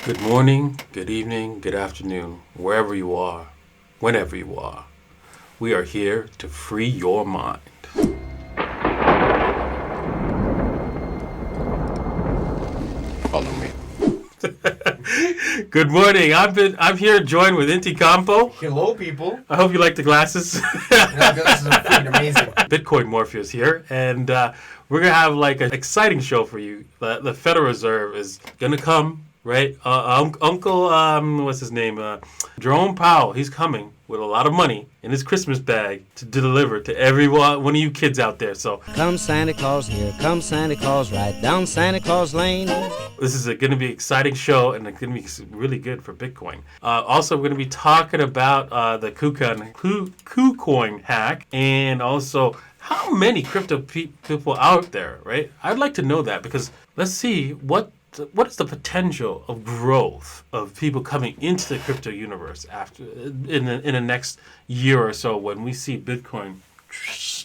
Good morning, good evening, good afternoon, wherever you are, whenever you are. We are here to free your mind. Follow me. Good morning. I'm here joined with Inti Campo. Hello, people. I hope you like the glasses. Yeah, glasses are freaking amazing. Bitcoin Morpheus here, and we're gonna have like an exciting show for you. The Federal Reserve is gonna come, right? Uncle, what's his name? Jerome Powell. He's coming with a lot of money in his Christmas bag to deliver to every one of you kids out there. So come Santa Claus, here comes Santa Claus, right down Santa Claus Lane. This is going to be an exciting show, and it's going to be really good for Bitcoin. Also, we're going to be talking about the Kucoin hack, and also how many crypto people out there, right? I'd like to know that, because let's see what is the potential of growth of people coming into the crypto universe after in the next year or so when we see Bitcoin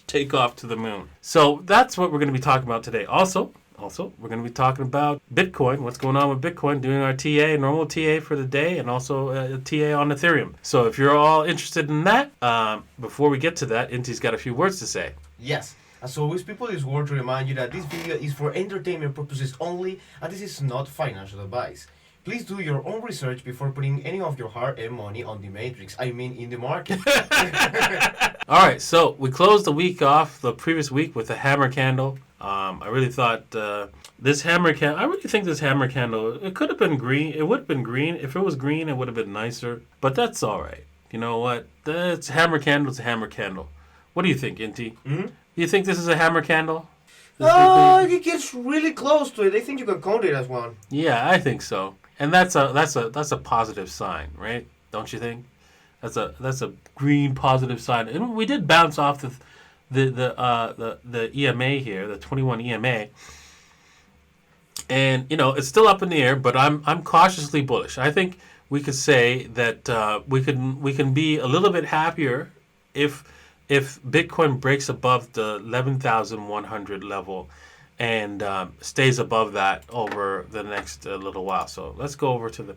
take off to the moon. So that's what we're going to be talking about today. Also, we're going to be talking about Bitcoin, what's going on with Bitcoin, doing our TA, normal TA for the day, and also a TA on Ethereum. So if you're all interested in that, before we get to that, Inti's got a few words to say. Yes. As always, people, it's worth to remind you that this video is for entertainment purposes only, and this is not financial advice. Please do your own research before putting any of your hard-earned money on the matrix. I mean, in the market. All right, so we closed the week off, the previous week, with a hammer candle. I really thought this hammer candle, I really think this hammer candle, it could have been green. It would have been green. If it was green, it would have been nicer. But that's all right. You know what? It's a hammer candle. It's a hammer candle. What do you think, Inti? Mm-hmm. Do you think this is a hammer candle? It gets really close to it. I think you can count it as one. Yeah, I think so. And that's a positive sign, right? Don't you think? That's a green positive sign. And we did bounce off the EMA here, the 21 EMA. And it's still up in the air, but I'm cautiously bullish. I think we could say that we can be a little bit happier if Bitcoin breaks above the 11,100 level and stays above that over the next little while. So let's go over to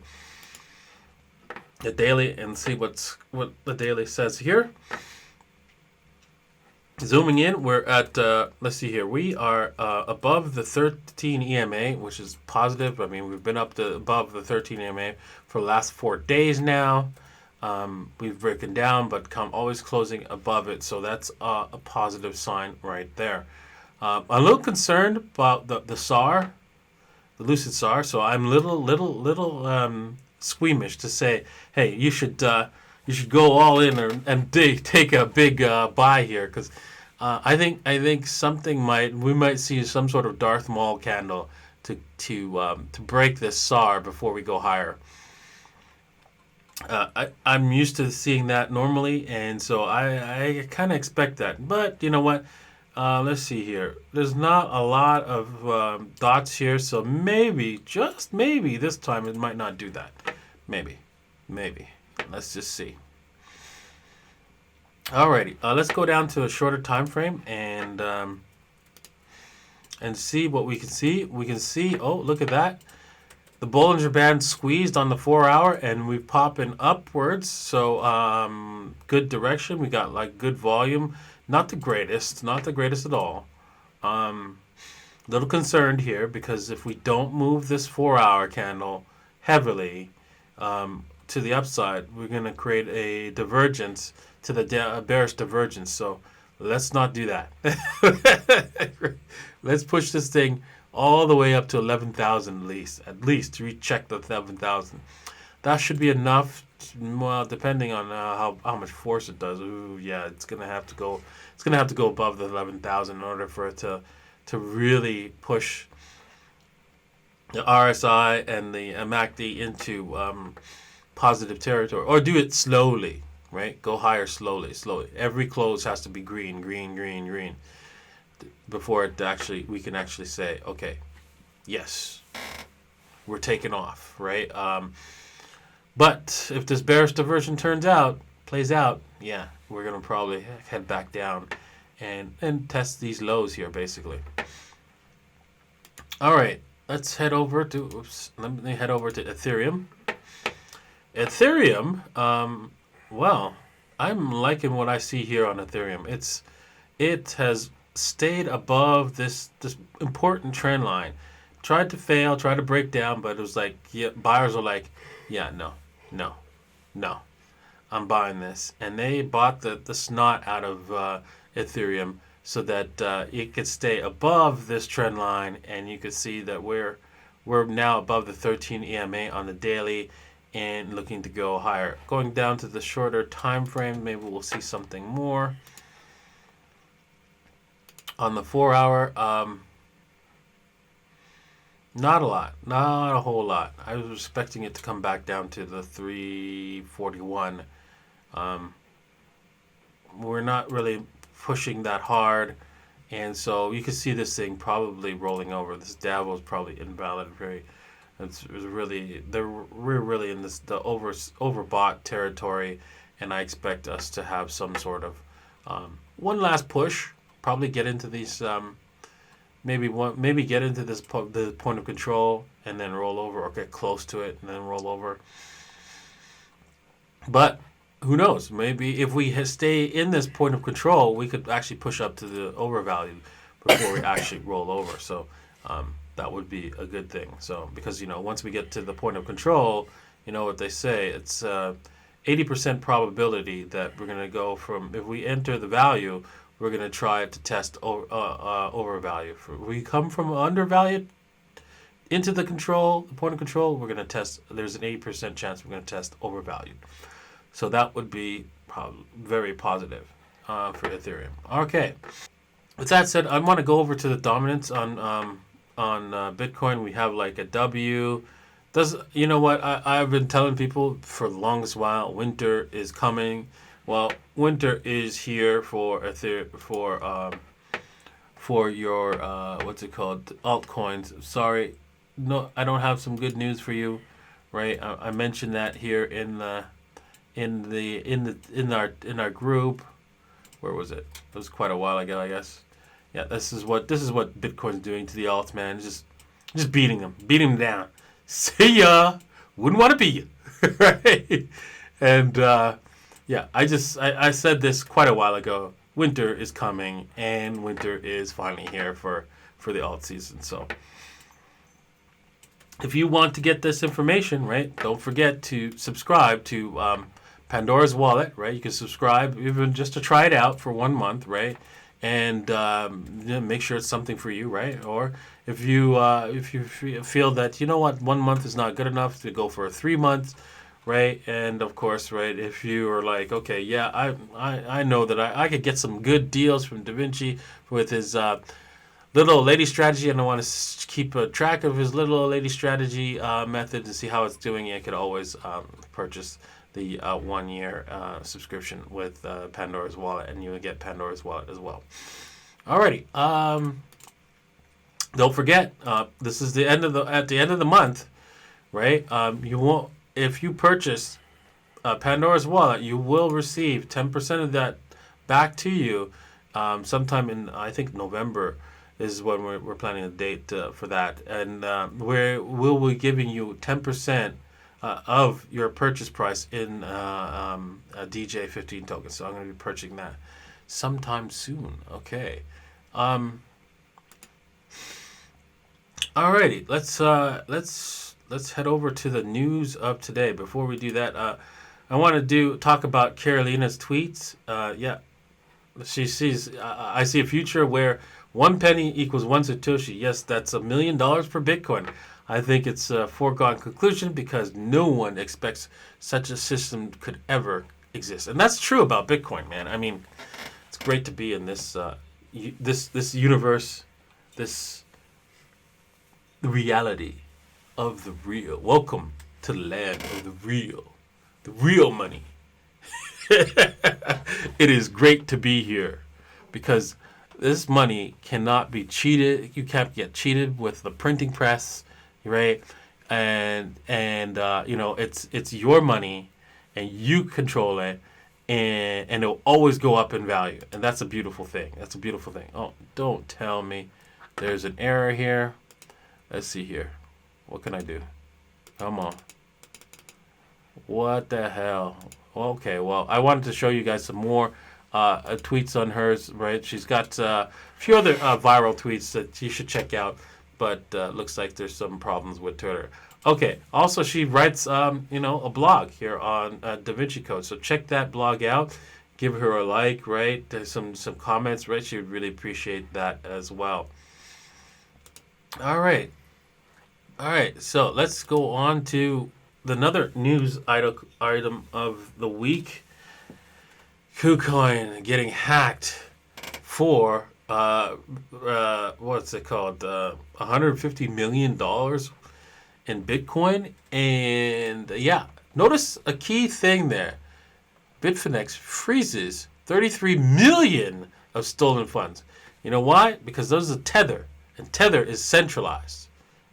the daily and see what the daily says here. Zooming in, we're at, let's see here, we are above the 13 EMA, which is positive. I mean, we've been above the 13 EMA for the last 4 days now. We've broken down, but always closing above it, so that's a positive sign right there. I'm a little concerned about the SAR, the Lucid SAR, so I'm little squeamish to say, hey, you should go all in and take a big buy here, because I think we might see some sort of Darth Maul candle to break this SAR before we go higher. I'm used to seeing that normally, and so I kind of expect that. But you know what? Let's see here. There's not a lot of dots here, so maybe, just maybe, this time it might not do that. Maybe. Let's just see. Alrighty, let's go down to a shorter time frame and see what we can see. We can see, oh, look at that. The Bollinger Band squeezed on the 4 hour, and we're popping upwards. So good direction. We got like good volume. Not the greatest at all. Little concerned here, because if we don't move this 4 hour candle heavily to the upside, we're going to create a divergence to the bearish divergence. So let's not do that. Let's push this thing all the way up to 11,000 at least to recheck the 11,000. That should be enough. Well, depending on how much force it does. Ooh, yeah, it's gonna have to go. It's gonna have to go above the 11,000 in order for it to really push the RSI and the MACD into positive territory, or do it slowly. Right, go higher slowly. Every close has to be green. Before we can actually say, okay, yes, we're taking off, right? But if this bearish diversion plays out, yeah, we're gonna probably head back down and test these lows here, basically. All right, let's head over to. Let me head over to Ethereum. Ethereum. Well, I'm liking what I see here on Ethereum. It has stayed above this important trend line. Tried to fail, tried to break down, but it was like, yeah, buyers are like, yeah, no, I'm buying this, and they bought the snot out of Ethereum so that it could stay above this trend line, and you could see that we're now above the 13 EMA on the daily, and looking to go higher. Going down to the shorter time frame, maybe we'll see something more. On the 4 hour, not a lot, not a whole lot. I was expecting it to come back down to the 341. We're not really pushing that hard, and so you can see this thing probably rolling over. This dabble is probably invalid. We're really in the overbought territory, and I expect us to have some sort of one last push. Probably get into these. Maybe get into the point of control and then roll over, or get close to it and then roll over. But who knows? Maybe if we stay in this point of control, we could actually push up to the overvalue before we actually roll over. So that would be a good thing. So because once we get to the point of control, you know what they say, it's 80% probability that we're going to go from, if we enter the value, we're going to try to test overvalue. If we come from undervalued into the point of control, we're going to test, there's an 80% chance we're going to test overvalued. So that would be very positive for Ethereum. Okay. With that said, I want to go over to the dominance on Bitcoin. We have like a W. You know what? I've been telling people for the longest while, winter is coming. Well, winter is here for your what's it called, altcoins. Sorry, no, I don't have some good news for you, right? I mentioned that here in our group. Where was it? It was quite a while ago, I guess. Yeah, this is what Bitcoin's doing to the alts, man. Just beating them down. See ya. Wouldn't want to be you, right? And yeah, I said this quite a while ago. Winter is coming, and winter is finally here for the alt season. So if you want to get this information, right, don't forget to subscribe to Pandora's wallet, right? You can subscribe even just to try it out for 1 month, right? And make sure it's something for you, right? Or if you feel that, you know what, 1 month is not good enough, to go for 3 months, right? And of course, right, if you are like, okay, yeah, I know that I could get some good deals from Davinci with his little old lady strategy, and I want to keep a track of his little old lady strategy method to see how it's doing. You could always purchase the 1 year subscription with Pandora's wallet, and you will get Pandora's wallet as well. Alrighty. Don't forget, this is at the end of the month, right? You won't, if you purchase Pandora's wallet, you will receive 10% of that back to you sometime in, I think, November is when we're planning a date for that, and we'll be giving you 10% of your purchase price in a DJ 15 tokens. So I'm going to be purchasing that sometime soon. Okay. Alrighty. Let's head over to the news of today. Before we do that, I want to talk about Carolina's tweets. Yeah, she sees. I see a future where 1 penny equals 1 satoshi. Yes, that's $1 million per Bitcoin. I think it's a foregone conclusion because no one expects such a system could ever exist, and that's true about Bitcoin, man. I mean, it's great to be in this this universe, this reality of the real. Welcome to the land of the real money. It is great to be here because this money cannot be cheated. You can't get cheated with the printing press. Right, and it's your money, and you control it, and it'll always go up in value, and that's a beautiful thing. Oh, don't tell me there's an error here. Let's see here. What can I do? Come on. What the hell? Okay, well, I wanted to show you guys some more tweets on hers, right? She's got a few other viral tweets that you should check out, but looks like there's some problems with Twitter. Okay, also she writes, a blog here on Davinci Codes, so check that blog out. Give her a like, right? There's some comments, right? She would really appreciate that as well. All right, so let's go on to another news item of the week. Kucoin getting hacked for what's it called? $150 million in Bitcoin. And yeah, notice a key thing there. Bitfinex freezes 33 million of stolen funds. You know why? Because those are Tether, and Tether is centralized,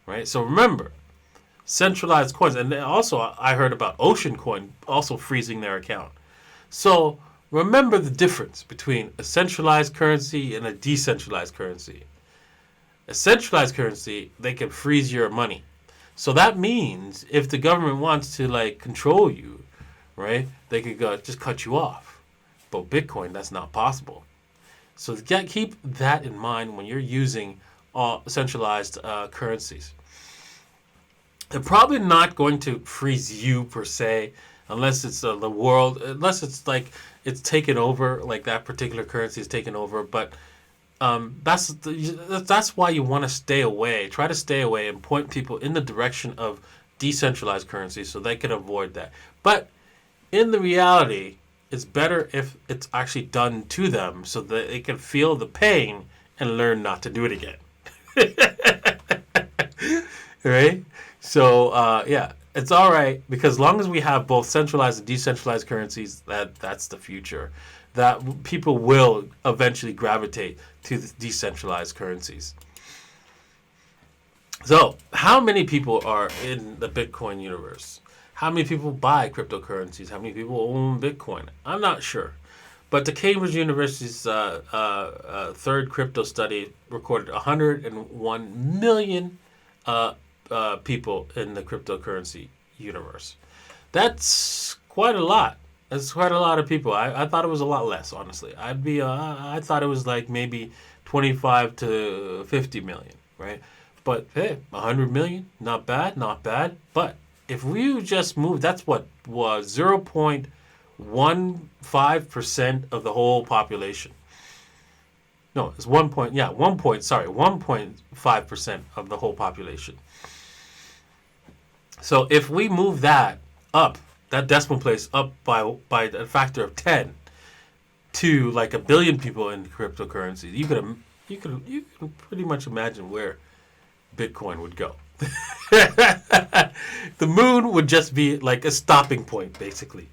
right? So remember, centralized coins, and then also I heard about Ocean Coin also freezing their account. So remember the difference between a centralized currency and a decentralized currency. A centralized currency, they can freeze your money. So that means if the government wants to control you, right, they could just cut you off. But Bitcoin, that's not possible. So keep that in mind when you're using centralized currencies. They're probably not going to freeze you per se, unless it's the world, unless it's it's taken over, like that particular currency is taken over. But that's why you want to stay away. Try to stay away and point people in the direction of decentralized currency so they can avoid that. But in the reality, it's better if it's actually done to them so that they can feel the pain and learn not to do it again. Right? So, yeah, it's all right because as long as we have both centralized and decentralized currencies, that's the future. That people will eventually gravitate to the decentralized currencies. So, how many people are in the Bitcoin universe? How many people buy cryptocurrencies? How many people own Bitcoin? I'm not sure. But the Cambridge University's third crypto study recorded 101 million people in the cryptocurrency universe. That's quite a lot. That's quite a lot of people. I thought it was a lot less, honestly. I thought it was maybe 25 to 50 million, right? But hey, 100 million, not bad, not bad. But if we just move, that's what was 0.15% of the whole population. No, it's 1.5% of the whole population. So if we move that up, that decimal place up by a factor of 10 to a billion people in cryptocurrencies, you can pretty much imagine where Bitcoin would go. The moon would just be like a stopping point, basically.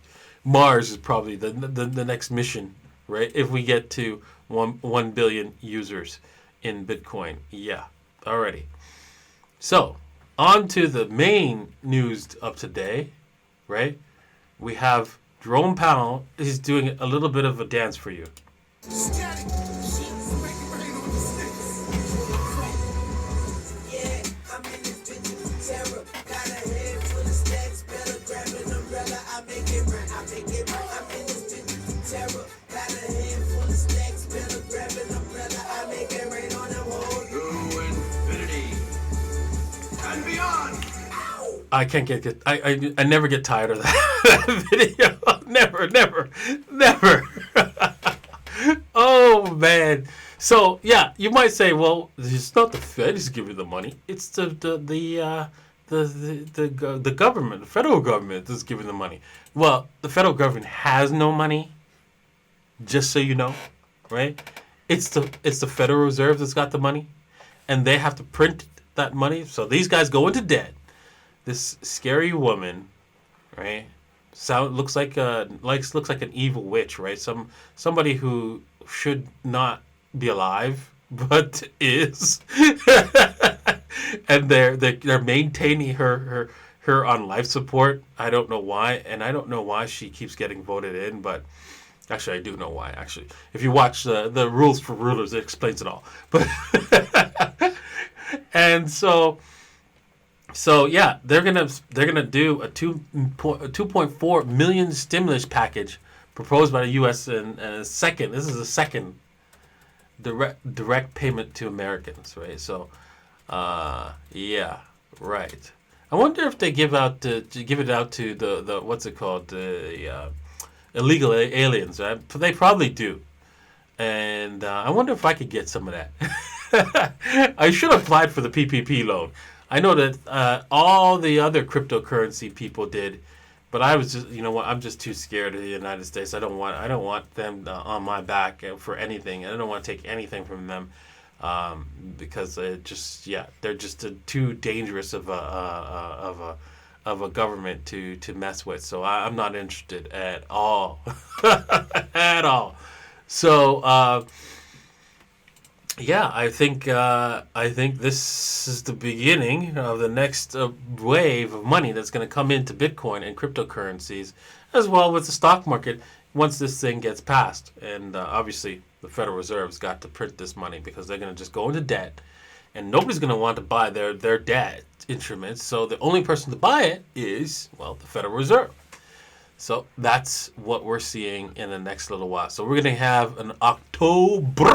Mars is probably the next mission, right? If we get to 1 billion users in Bitcoin. Yeah, alrighty. So, on to the main news of today, right? We have Jerome Powell. He's doing a little bit of a dance for you. I can't get I never get tired of that video. Never. Oh man. So yeah, you might say, well, it's not the Fed who's giving the money. It's the government, the federal government that's giving the money. Well, the federal government has no money. Just so you know, right? It's the Federal Reserve that's got the money, and they have to print that money. So these guys go into debt. This scary woman, right? Looks like an evil witch, right? Somebody who should not be alive, but is. And they're maintaining her on life support. I don't know why, and I don't know why she keeps getting voted in, but actually I do know why. Actually, if you watch the Rules for Rulers, it explains it all. But and so So yeah, they're gonna do a 2.4 million stimulus package proposed by the U.S. and a second. This is the second direct payment to Americans, right? So, yeah, right. I wonder if they give it out to the what's it called, the illegal aliens, right? They probably do, and I wonder if I could get some of that. I should have applied for the PPP loan. I know that all the other cryptocurrency people did, but I was just, you know what? I'm just too scared of the United States. I don't want them on my back for anything. I don't want to take anything from them because they're just too dangerous of a government to mess with. So I'm not interested at all, at all. So. Yeah, I think this is the beginning of the next wave of money that's going to come into Bitcoin and cryptocurrencies, as well with the stock market once this thing gets passed. And obviously, the Federal Reserve's got to print this money because they're going to just go into debt, and nobody's going to want to buy their debt instruments. So the only person to buy it is, well, the Federal Reserve. So that's what we're seeing in the next little while. So we're going to have an October.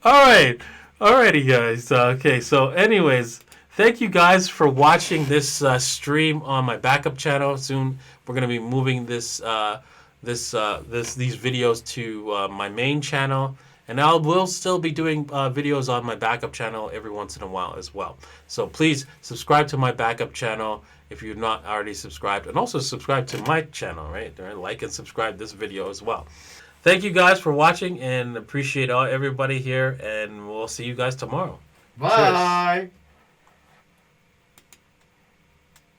Alrighty, guys. Okay, so anyways, thank you guys for watching this stream on my backup channel. Soon we're going to be moving these videos to my main channel. And I will still be doing videos on my backup channel every once in a while as well. So please subscribe to my backup channel if you're not already subscribed. And also subscribe to my channel, right? Like and subscribe this video as well. Thank you guys for watching and appreciate everybody here. And we'll see you guys tomorrow. Bye. Cheers.